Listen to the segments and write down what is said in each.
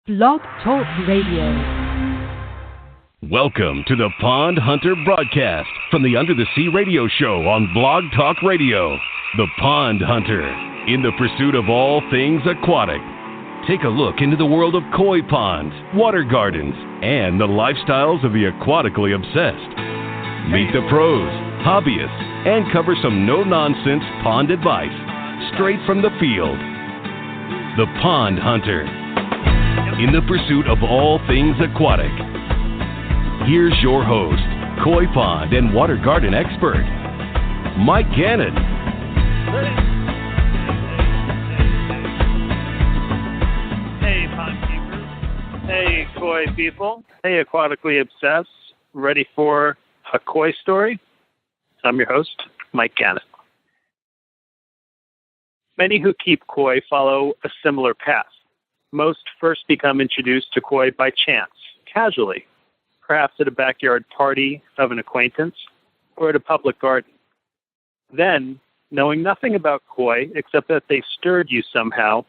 Blog Talk Radio. Welcome to the Pond Hunter broadcast from the Under the Sea radio show on Blog Talk Radio. The Pond Hunter, in the pursuit of all things aquatic. Take a look into the world of koi ponds, water gardens, and the lifestyles of the aquatically obsessed. Meet the pros, hobbyists, and cover some no-nonsense pond advice straight from the field. The Pond Hunter, in the pursuit of all things aquatic. Here's your host, koi pond and water garden expert, Mike Gannon. Hey, pond keepers. Hey, koi people. Hey, aquatically obsessed. Ready for a Koy Story? I'm your host, Mike Gannon. Many who keep koi follow a similar path. Most first become introduced to koi by chance, casually, perhaps at a backyard party of an acquaintance or at a public garden. Then, knowing nothing about koi except that they stirred you somehow,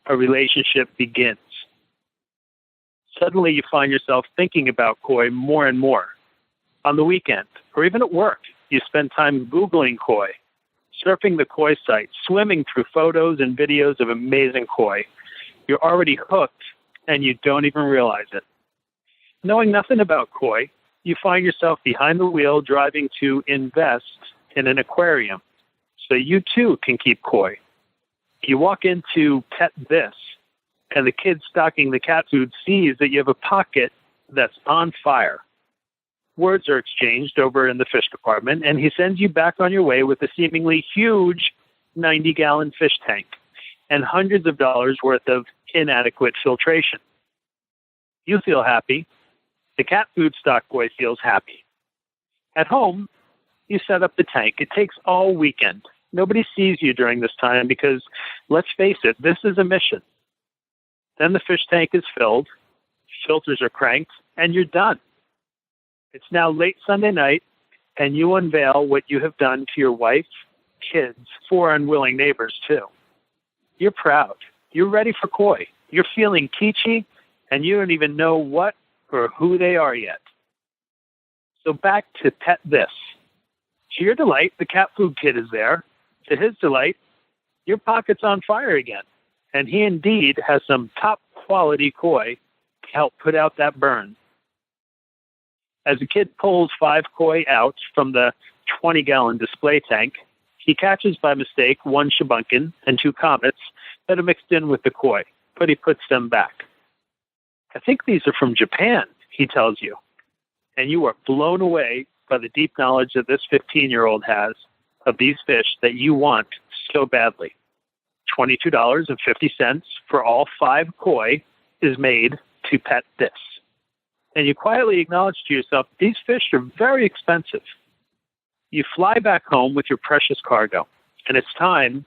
a relationship begins. Suddenly you find yourself thinking about koi more and more. On the weekend, or even at work, you spend time Googling koi, surfing the koi site, swimming through photos and videos of amazing koi. You're already hooked, and you don't even realize it. Knowing nothing about koi, you find yourself behind the wheel driving to invest in an aquarium, so you too can keep koi. You walk into Pet This, and the kid stocking the cat food sees that you have a pocket that's on fire. Words are exchanged over in the fish department, and he sends you back on your way with a seemingly huge 90-gallon fish tank and hundreds of dollars worth of inadequate filtration. You feel happy. The cat food stock boy feels happy. At home, you set up the tank. It takes all weekend. Nobody sees you during this time because, let's face it, this is a mission. Then the fish tank is filled, filters are cranked, and you're done. It's now late Sunday night, and you unveil what you have done to your wife, kids, 4 unwilling neighbors, too. You're proud. You're ready for koi. You're feeling peachy, and you don't even know what or who they are yet. So back to Pet This. To your delight, the cat food kid is there. To his delight, your pocket's on fire again, and he indeed has some top-quality koi to help put out that burn. As the kid pulls 5 koi out from the 20-gallon display tank, he catches by mistake 1 shabunkin and 2 comets that are mixed in with the koi, but he puts them back. I think these are from Japan, he tells you, and you are blown away by the deep knowledge that this 15-year-old has of these fish that you want so badly. $22.50 for all 5 koi is made to Pet This. And you quietly acknowledge to yourself, these fish are very expensive. You fly back home with your precious cargo, and it's time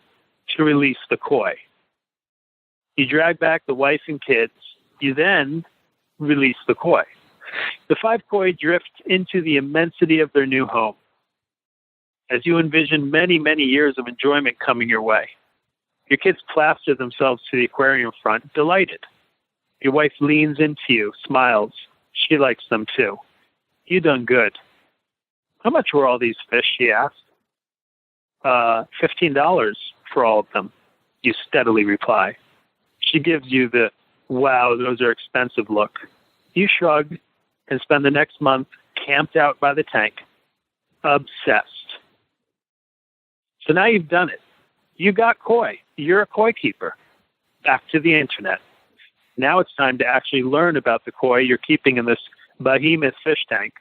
to release the koi. You drag back the wife and kids. You then release the koi. The 5 koi drift into the immensity of their new home. As you envision many, many years of enjoyment coming your way, your kids plaster themselves to the aquarium front, delighted. Your wife leans into you, smiles. She likes them too. You done good. How much were all these fish, she asked. $15 for all of them, you steadily reply. She gives you the, wow, those are expensive look. You shrug and spend the next month camped out by the tank, obsessed. So now you've done it. You got koi. You're a koi keeper. Back to the internet. Now it's time to actually learn about the koi you're keeping in this behemoth fish tank.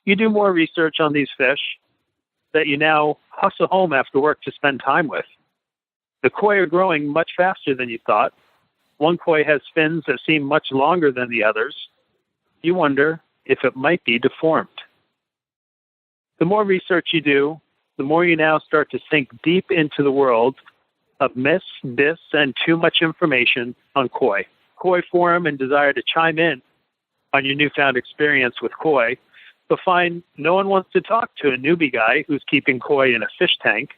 You do more research on these fish that you now hustle home after work to spend time with. The koi are growing much faster than you thought. One koi has fins that seem much longer than the others. You wonder if it might be deformed. The more research you do, the more you now start to sink deep into the world of myths, myths, and too much information on koi. Koi forum and desire to chime in on your newfound experience with koi, but find no one wants to talk to a newbie guy who's keeping koi in a fish tank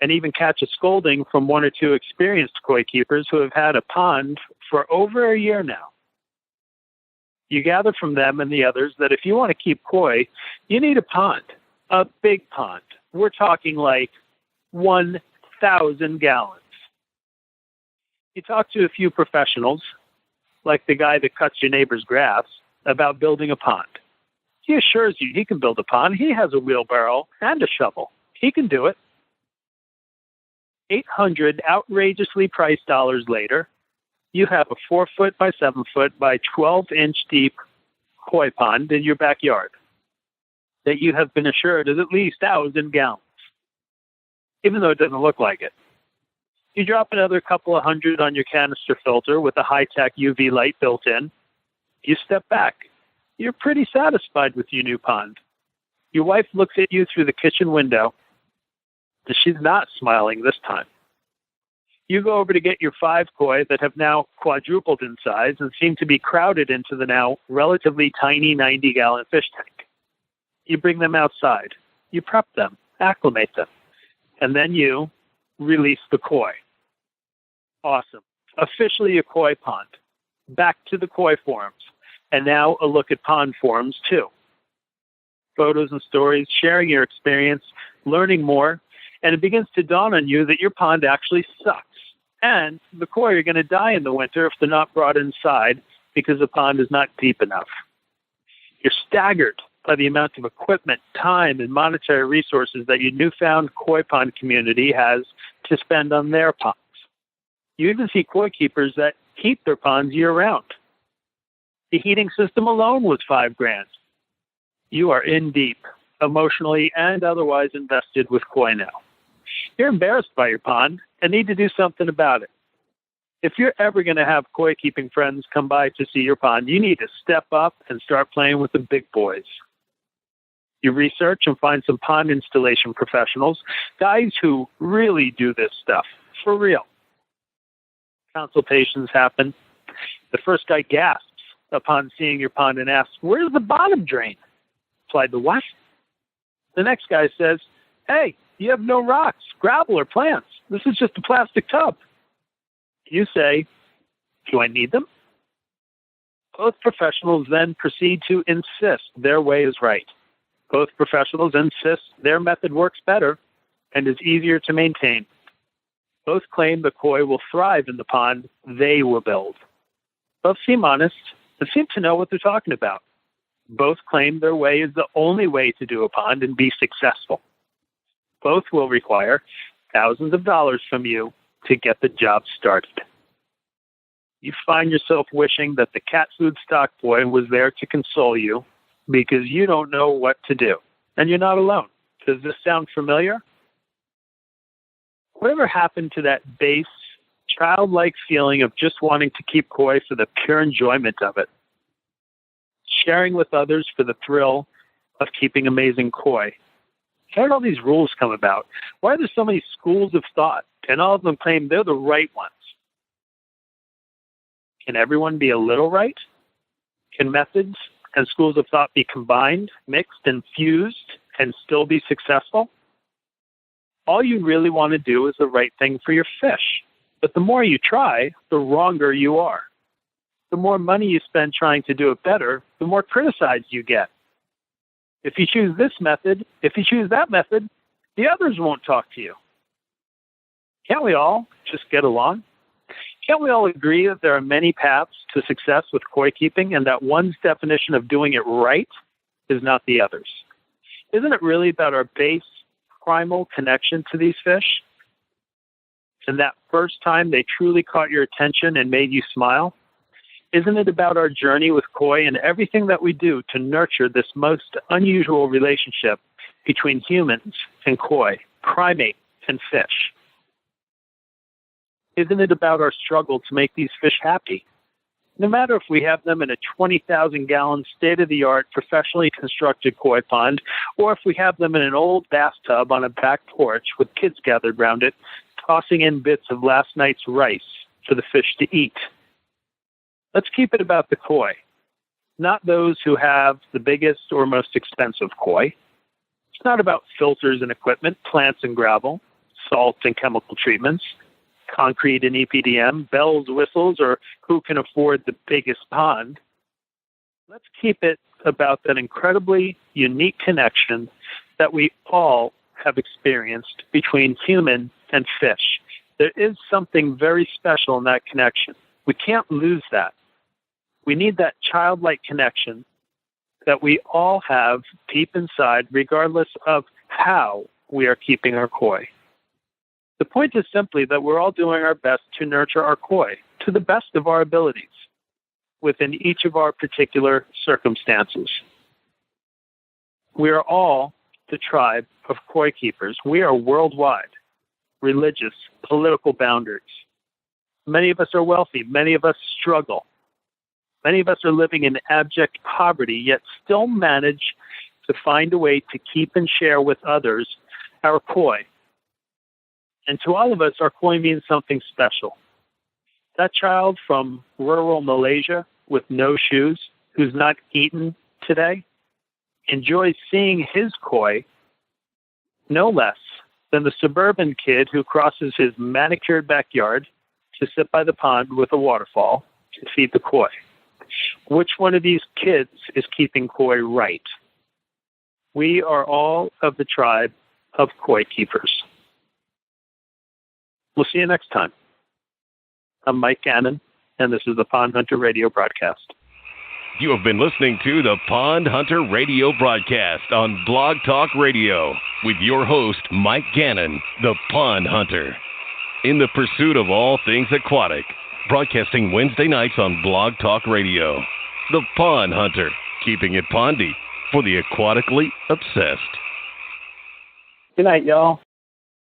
and even catch a scolding from one or two experienced koi keepers who have had a pond for over a year now. You gather from them and the others that if you want to keep koi, you need a pond, a big pond. We're talking like 1,000 gallons. You talk to a few professionals, like the guy that cuts your neighbor's grass, about building a pond. He assures you he can build a pond. He has a wheelbarrow and a shovel. He can do it. 800 outrageously priced dollars later, you have a 4-foot by 7-foot by 12-inch deep koi pond in your backyard that you have been assured is at least 1,000 gallons, even though it doesn't look like it. You drop another couple of hundred on your canister filter with a high-tech UV light built in. You step back. You're pretty satisfied with your new pond. Your wife looks at you through the kitchen window. She's not smiling this time. You go over to get your 5 koi that have now quadrupled in size and seem to be crowded into the now relatively tiny 90-gallon fish tank. You bring them outside. You prep them, acclimate them, and then you release the koi. Awesome. Officially a koi pond. Back to the koi forums. And now a look at pond forums too. Photos and stories, sharing your experience, learning more, and it begins to dawn on you that your pond actually sucks. And the koi are going to die in the winter if they're not brought inside because the pond is not deep enough. You're staggered by the amount of equipment, time, and monetary resources that your newfound koi pond community has to spend on their ponds. You even see koi keepers that heat their ponds year-round. The heating system alone was $5,000. You are in deep, emotionally and otherwise invested with koi now. You're embarrassed by your pond and need to do something about it. If you're ever going to have koi keeping friends come by to see your pond, you need to step up and start playing with the big boys. You research and find some pond installation professionals, guys who really do this stuff for real. Consultations happen. The first guy gasps upon seeing your pond and asks, "Where's the bottom drain?" Replied, "The what?" The next guy says, "Hey, you have no rocks, gravel, or plants. This is just a plastic tub." You say, "Do I need them?" Both professionals then proceed to insist their way is right. Both professionals insist their method works better and is easier to maintain. Both claim the koi will thrive in the pond they will build. Both seem honest and seem to know what they're talking about. Both claim their way is the only way to do a pond and be successful. Both will require thousands of dollars from you to get the job started. You find yourself wishing that the cat food stock boy was there to console you because you don't know what to do. And you're not alone. Does this sound familiar? Whatever happened to that base, childlike feeling of just wanting to keep koi for the pure enjoyment of it? Sharing with others for the thrill of keeping amazing koi. How did all these rules come about? Why are there so many schools of thought, and all of them claim they're the right ones? Can everyone be a little right? Can methods and schools of thought be combined, mixed, and fused, and still be successful? All you really want to do is the right thing for your fish. But the more you try, the wronger you are. The more money you spend trying to do it better, the more criticized you get. If you choose this method, if you choose that method, the others won't talk to you. Can't we all just get along? Can't we all agree that there are many paths to success with koi keeping and that one's definition of doing it right is not the other's? Isn't it really about our base, primal connection to these fish? And that first time they truly caught your attention and made you smile? Isn't it about our journey with koi and everything that we do to nurture this most unusual relationship between humans and koi, primate and fish? Isn't it about our struggle to make these fish happy? No matter if we have them in a 20,000-gallon state-of-the-art professionally constructed koi pond, or if we have them in an old bathtub on a back porch with kids gathered around it, tossing in bits of last night's rice for the fish to eat. Let's keep it about the koi, not those who have the biggest or most expensive koi. It's not about filters and equipment, plants and gravel. salt and chemical treatments, concrete and EPDM, bells, whistles, or who can afford the biggest pond. Let's keep it about that incredibly unique connection that we all have experienced between human and fish. There is something very special in that connection. We can't lose that. We need that childlike connection that we all have deep inside, regardless of how we are keeping our koi. The point is simply that we're all doing our best to nurture our koi to the best of our abilities within each of our particular circumstances. We are all the tribe of koi keepers. We are worldwide, religious, political boundaries. Many of us are wealthy. Many of us struggle. Many of us are living in abject poverty, yet still manage to find a way to keep and share with others our koi. And to all of us, our koi means something special. That child from rural Malaysia with no shoes, who's not eaten today, enjoys seeing his koi no less than the suburban kid who crosses his manicured backyard to sit by the pond with a waterfall to feed the koi. Which one of these kids is keeping koi right? We are all of the tribe of koi keepers. We'll see you next time. I'm Mike Gannon, and this is the Pond Hunter Radio broadcast. You have been listening to the Pond Hunter Radio broadcast on Blog Talk Radio with your host, Mike Gannon, the Pond Hunter. In the pursuit of all things aquatic, broadcasting Wednesday nights on Blog Talk Radio. The Pond Hunter, keeping it pondy for the aquatically obsessed. Good night, y'all.